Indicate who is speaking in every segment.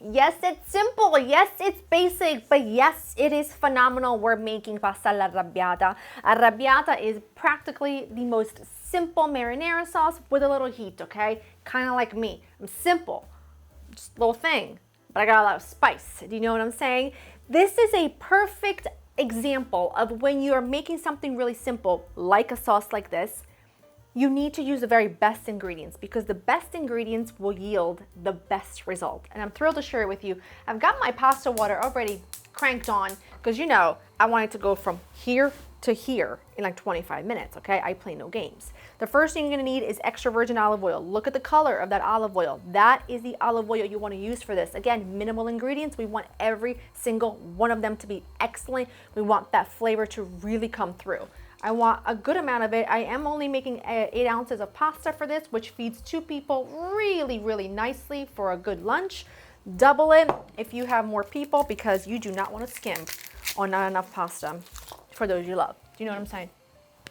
Speaker 1: Yes, it's simple. Yes, it's basic. But yes, it is phenomenal. We're making pasta alla arrabbiata. Arrabbiata is practically the most simple marinara sauce with a little heat, okay? Kind of like me. I'm simple. Just a little thing. But I got a lot of spice. Do you know what I'm saying? This is a perfect example of when you are making something really simple, like a sauce like this. You need to use the very best ingredients because the best ingredients will yield the best result. And I'm thrilled to share it with you. I've got my pasta water already cranked on because you know I want it to go from here to here in like 25 minutes, okay? I play no games. The first thing you're gonna need is extra virgin olive oil. Look at the color of that olive oil. That is the olive oil you wanna use for this. Again, minimal ingredients. We want every single one of them to be excellent. We want that flavor to really come through. I want a good amount of it. I am only making 8 ounces of pasta for this, which feeds 2 people really, really nicely for a good lunch. Double it if you have more people because you do not want to skimp on not enough pasta for those you love. Do you know what I'm saying?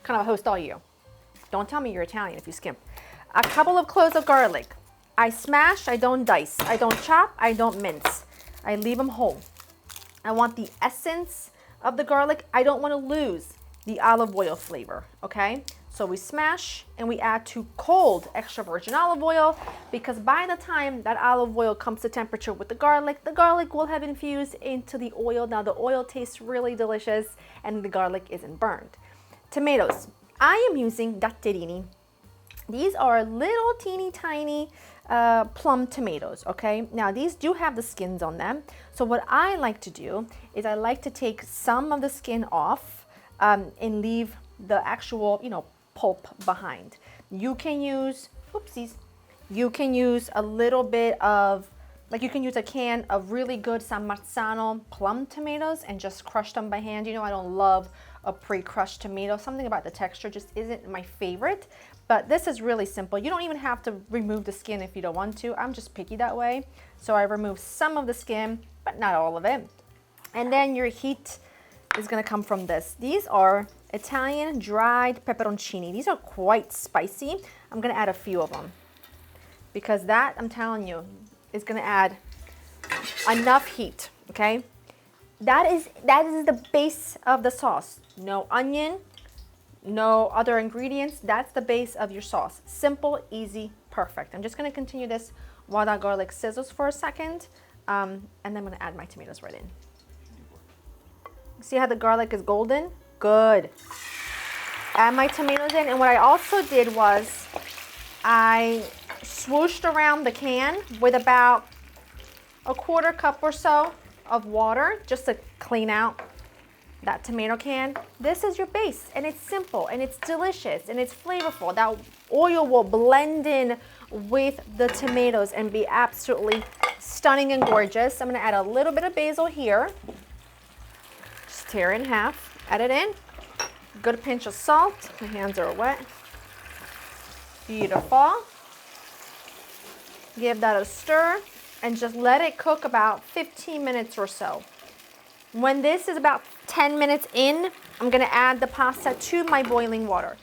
Speaker 1: Kind of a host all you. Don't tell me you're Italian if you skimp. A couple of cloves of garlic. I smash, I don't dice. I don't chop, I don't mince. I leave them whole. I want the essence of the garlic. I don't want to lose the olive oil flavor, okay? So we smash and we add to cold extra virgin olive oil because by the time that olive oil comes to temperature with the garlic will have infused into the oil. Now the oil tastes really delicious and the garlic isn't burned. Tomatoes. I am using datterini. These are little teeny tiny plum tomatoes, okay? Now these do have the skins on them. So what I like to do is I like to take some of the skin off and leave the actual, pulp behind. You can use, oopsies, you can use a little bit of, like you can use a can of really good San Marzano plum tomatoes and just crush them by hand. You know, I don't love a pre-crushed tomato. Something about the texture just isn't my favorite, but this is really simple. You don't even have to remove the skin if you don't want to. I'm just picky that way. So I remove some of the skin, but not all of it. And then your heat is gonna come from this. These are Italian dried pepperoncini. These are quite spicy. I'm gonna add a few of them because that, I'm telling you, is gonna add enough heat, okay? That is the base of the sauce. No onion, no other ingredients. That's the base of your sauce. Simple, easy, perfect. I'm just gonna continue this while that garlic sizzles for a second, and then I'm gonna add my tomatoes right in. See how the garlic is golden? Good. Add my tomatoes in, and what I also did was I swooshed around the can with about a 1/4 cup or so of water just to clean out that tomato can. This is your base, and it's simple, and it's delicious, and it's flavorful. That oil will blend in with the tomatoes and be absolutely stunning and gorgeous. I'm gonna add a little bit of basil here. Tear it in half, add it in, good pinch of salt, my hands are wet, beautiful. Give that a stir and just let it cook about 15 minutes or so. When this is about 10 minutes in, I'm gonna add the pasta to my boiling water.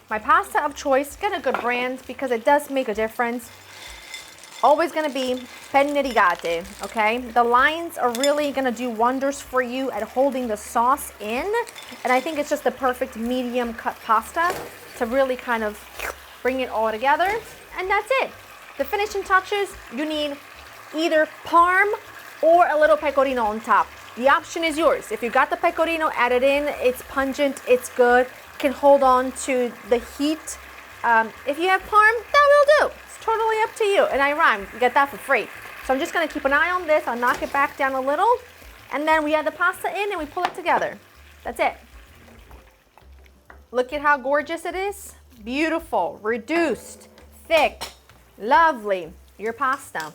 Speaker 1: My pasta of choice, get a good brand because it does make a difference. Always gonna be Penne Rigate, okay? The lines are really gonna do wonders for you at holding the sauce in, and I think it's just the perfect medium cut pasta to really kind of bring it all together, and that's it. The finishing touches, you need either Parm or a little Pecorino on top. The option is yours. If you got the Pecorino, add it in. It's pungent, it's good, can hold on to the heat. If you have Parm, that will do. Totally up to you, and I rhyme. You get that for free. So I'm just gonna keep an eye on this. I'll knock it back down a little, and then we add the pasta in and we pull it together. That's it. Look at how gorgeous it is. Beautiful, reduced, thick, lovely. Your pasta.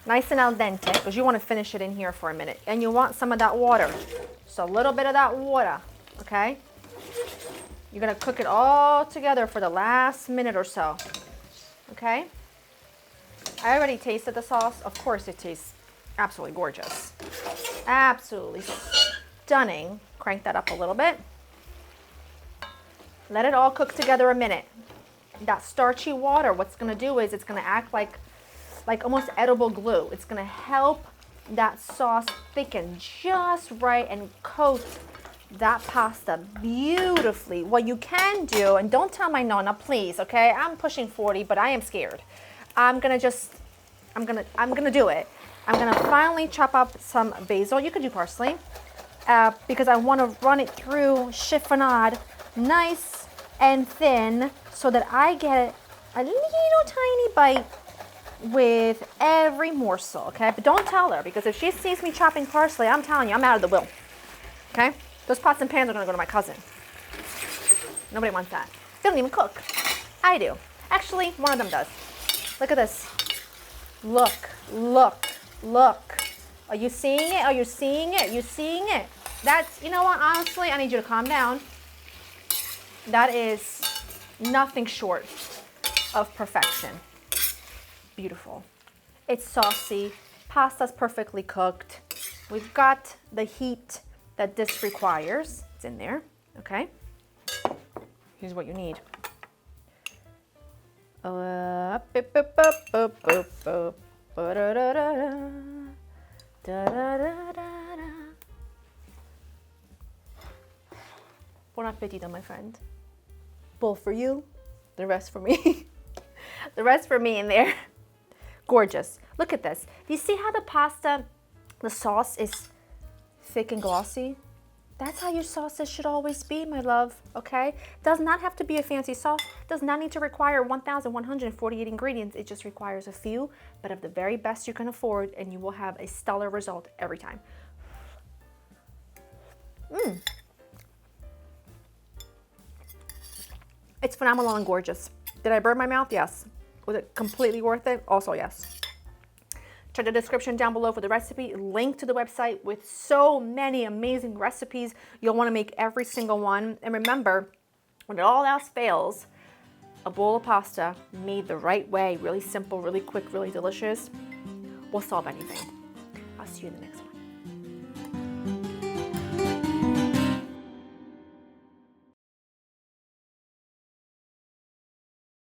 Speaker 1: Nice and al dente, because you want to finish it in here for a minute, and you want some of that water. So a little bit of that water, okay? You're gonna cook it all together for the last minute or so. Okay, I already tasted the sauce. Of course it tastes absolutely gorgeous. Absolutely stunning. Crank that up a little bit. Let it all cook together a minute. That starchy water, what's gonna do is it's gonna act like like almost edible glue. It's gonna help that sauce thicken just right and coat that pasta beautifully. What you can do, and don't tell my nonna, please, okay? I'm pushing 40, but I am scared. I'm gonna do it. I'm gonna finally chop up some basil. You could do parsley, because I wanna run it through chiffonade nice and thin so that I get a little tiny bite with every morsel, okay? But don't tell her, because if she sees me chopping parsley, I'm telling you, I'm out of the will, okay? Those pots and pans are gonna go to my cousin. Nobody wants that. They don't even cook. I do. Actually, one of them does. Look at this. Look, look, look. Are you seeing it? Are you seeing it? You seeing it? That's, you know what, honestly, I need you to calm down. That is nothing short of perfection. Beautiful. It's saucy. Pasta's perfectly cooked. We've got the heat that this requires. It's in there, okay? Here's what you need. Buon appetito, my friend. Bowl for you, the rest for me. The rest for me in there. Gorgeous. Look at this. Do you see how the pasta, the sauce is thick and glossy? That's how your sauces should always be, my love, okay? Does not have to be a fancy sauce. Does not need to require 1,148 ingredients. It just requires a few, but of the very best you can afford, and you will have a stellar result every time. It's phenomenal and gorgeous. Did I burn my mouth? Yes. Was it completely worth it? Also, yes. Check the description down below for the recipe. Link to the website with so many amazing recipes. You'll want to make every single one. And remember, when all else fails, a bowl of pasta made the right way, really simple, really quick, really delicious, will solve anything. I'll see you in the next one.